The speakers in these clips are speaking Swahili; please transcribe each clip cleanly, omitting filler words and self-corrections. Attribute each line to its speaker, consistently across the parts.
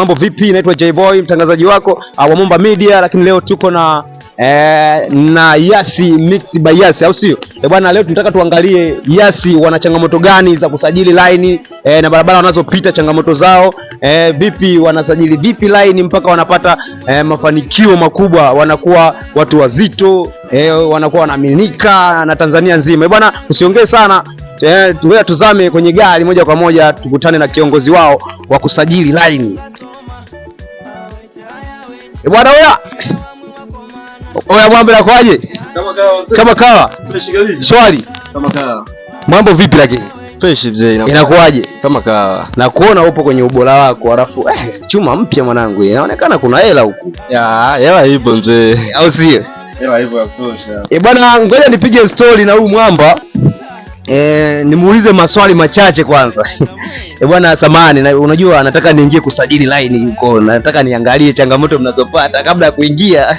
Speaker 1: mambo vipi? Naitwa J-Boy, mtangazaji wako wa Momba Media, lakini leo tuko na Yasi Mix by Yasi, au sio? Bwana, leo tunataka tuangalie Yasi wana changamoto gani za kusajili line na barabara wanazopita, changamoto zao vipi, wanasajili vipi line mpaka wanapata mafanikio makubwa, wanakuwa watu wazito, wanakuwa wanaaminika na Tanzania nzima. Bwana, usiongee sana, tuwe tuzame kwenye gari moja kwa moja tukutane na kiongozi wao wa kusajili line. Bwana oya mambo yakwaje? Kama kawa. Swali.
Speaker 2: Kama kawa.
Speaker 1: Mambo vipi lakini?
Speaker 2: Fresh mzee,
Speaker 1: inakuaje?
Speaker 2: Kama kawa.
Speaker 1: Na kuona upo kwenye ubora wako, alafu chuma mpya mwanangu. Inaonekana kuna hela huku.
Speaker 2: Ya, hela ipo mzee.
Speaker 1: Au sio?
Speaker 2: Hela ipo ya kutosha.
Speaker 1: Bwana, ngoja nipige story na huyu mwamba. Nimuulize maswali machache kwanza. Bwana samahani, unajua nataka niingie kusajili line huko. Nataka niangalie changamoto mnazopata kabla ya kuingia.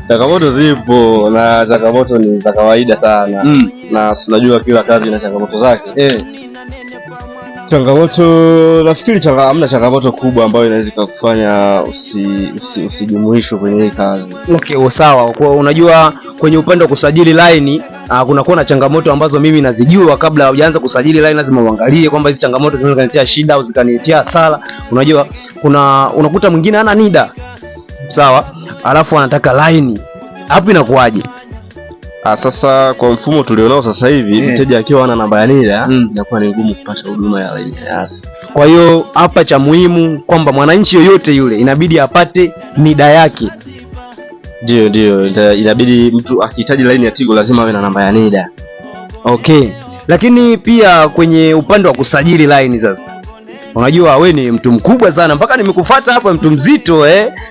Speaker 2: Changamoto zipo na changamoto ni za kawaida sana. Na tunajua kila kazi ina changamoto zake. Changamoto nafikiri hamna changamoto kubwa ambayo inaweza kukufanya usijumuishwe kwenye hii kazi.
Speaker 1: Okay, sawa. Kwa unajua kwenye upande wa kusajili line kuna kuwa na changamoto ambazo mimi nazijua kabla hujaanza kusajili line. Lazima uangalie kwamba hizi changamoto zinaweza kuniletea shida au zikaniletea hasara. Unajua unakuta mwingine hana NIDA. Sawa? Alafu anataka line. Hapo inakuaje?
Speaker 2: Sasa kwa mfumo tulionao sasa hivi mteja akiwa ana namba ya NIDA inakuwa ni ngumu kupata huduma ya line ya Yasi.
Speaker 1: Kwa hiyo hapa cha muhimu kwamba mwananchi yoyote yule inabidi apate NIDA yake.
Speaker 2: Ndio, inabidi mtu akihitaji line ya Tigo lazima awe na namba ya NIDA.
Speaker 1: Okay. Lakini pia kwenye upande wa kusajili line sasa. Unajua wewe ni mtu mkubwa sana, mpaka nimekufuata hapa, mtu mzito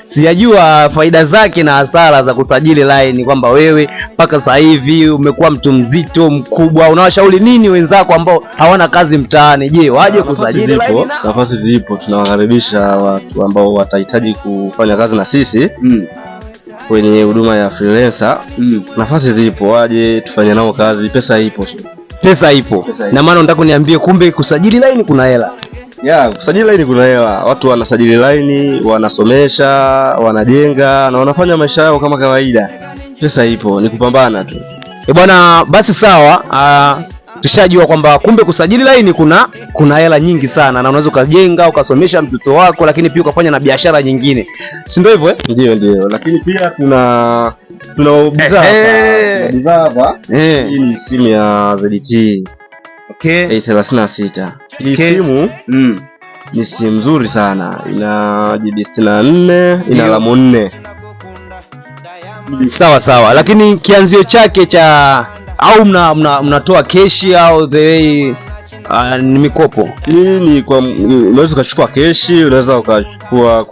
Speaker 1: sijajua faida zake na hasara za kusajili line, kwamba wewe mpaka sasa hivi umekuwa mtu mzito mkubwa. Unawashauri nini wenzako ambao hawana kazi mtaani? Je, waje kusajili line?
Speaker 2: Nafasi zipo, tunawakaribisha watu ambao watahitaji kufanya kazi na sisi kwenye huduma ya freelancer. Nafasi zipo, waje tufanye nao kazi. Pesa ipo. Na maana unataka kuniambie kumbe kusajili line kuna hela? Kusajili line kuna hela. Watu wanasajili line, wanasomesha, wanajenga na wanafanya maisha yao kama kawaida. Pesa ipo, ni kupambana tu.
Speaker 1: Bwana, basi sawa. Tushajua kwamba kumbe kusajili line kuna hela nyingi sana, na unaweza ukajenga, ukasomesha mtoto wako, lakini pia ukafanya na biashara nyingine. Si ndio hivyo?
Speaker 2: Ndio. Lakini pia tuna bidhaa hapa. Hii ni simu ya ZT.
Speaker 1: Okay.
Speaker 2: A36. Hii simu ni simu nzuri sana. Ina GB 64, ina RAM 4.
Speaker 1: Sawa. Lakini kianzio chake cha au mnatoa keshi au ni mikopo?
Speaker 2: Hii ni kwa unaweza ukachukua keshi, unaweza ukachukua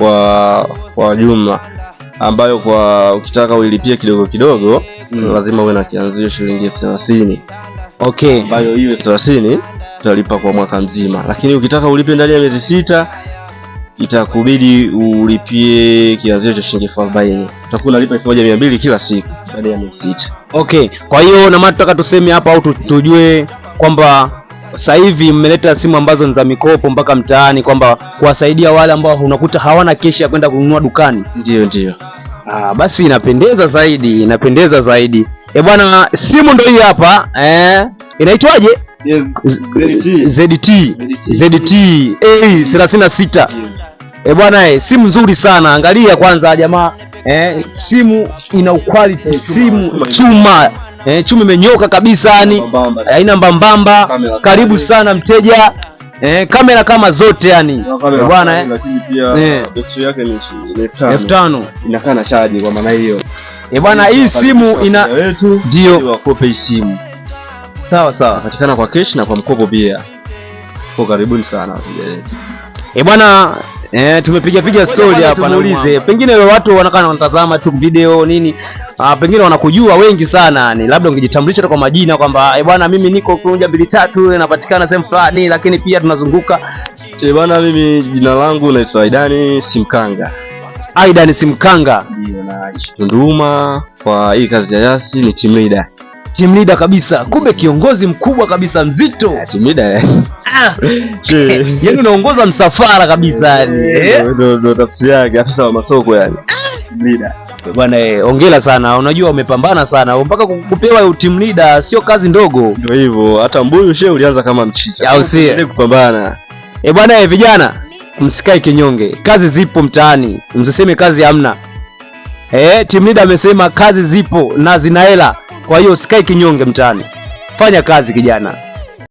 Speaker 2: kwa jumla, ambayo kwa ukitaka uilipie kidogo lazima uwe na kianzio shilingi 30.
Speaker 1: Okay.
Speaker 2: Ambayo hiyo 30 utalipa kwa mwaka mzima, lakini ukitaka ulipe ndani ya miezi 6 itakubidi ulipie kianzio cha shilingi 40. Utakuwa unalipa 1200 kila siku ndani ya miezi 6.
Speaker 1: Okay. Kwa hiyo na maana tutaka tuseme hapa au tujue kwamba sasa hivi mmeleta simu ambazo ni za mikopo mpaka mtaani, kwamba kuwasaidia wale ambao unakuta hawana keshi ya kwenda kununua dukani.
Speaker 2: Ndio.
Speaker 1: Basi inapendeza zaidi. Bwana, simu ndio hii hapa. Inaitwaje? ZT A36. Bwana, simu nzuri sana. Angalia kwanza jamaa, simu ina quality, simu chuma. Chuma imenyoka kabisa, yani haina mbambamba. Karibu sana mteja. Kamera kama zote yani. Bwana,
Speaker 2: lakini pia betri yake ni
Speaker 1: 5000.
Speaker 2: Inakaa na charge kwa maana hiyo.
Speaker 1: Bwana, hii simu ndio
Speaker 2: wakope hii simu.
Speaker 1: Sawa.
Speaker 2: Patikana kwa cash na kwa mkopo pia. Kwa karibuni sana wateja wetu.
Speaker 1: Bwana, tumepiga story hapa, naulize pengine watu wanatazama tu video nini, pengine wanakujua wengi sana yani, labda ungejitambulisha kwa majina kwamba bwana mimi niko 123 napatikana sehemu fulani, lakini pia tunazunguka.
Speaker 2: Bwana, mimi jina langu naitwa Aidan Simkanga.
Speaker 1: Aidan Simkanga.
Speaker 2: Ndio, naishi Tunduma. Kwa hii kazi ya Yasi ni team leader.
Speaker 1: team leader kabisa, kumbe kiongozi mkubwa kabisa, mzito.
Speaker 2: Team leader
Speaker 1: Yaani unaongoza msafara kabisa yani.
Speaker 2: Ndio tafsiri yake, afisa wa masoko yani. Leader.
Speaker 1: Bwana hongera sana. Unajua umepambana sana. Mpaka kupewa team leader sio kazi ndogo.
Speaker 2: Ndio hivyo. Hata mbuyu shehe ulianza kama mchicha.
Speaker 1: Au si?
Speaker 2: Ili kupambana.
Speaker 1: Bwana vijana, msikae kinyonge. Kazi zipo mtaani. Msiseme kazi hamna. Team leader amesema kazi zipo na zina hela. Kwa hiyo usikae kinyonge mtaani. Fanya kazi kijana.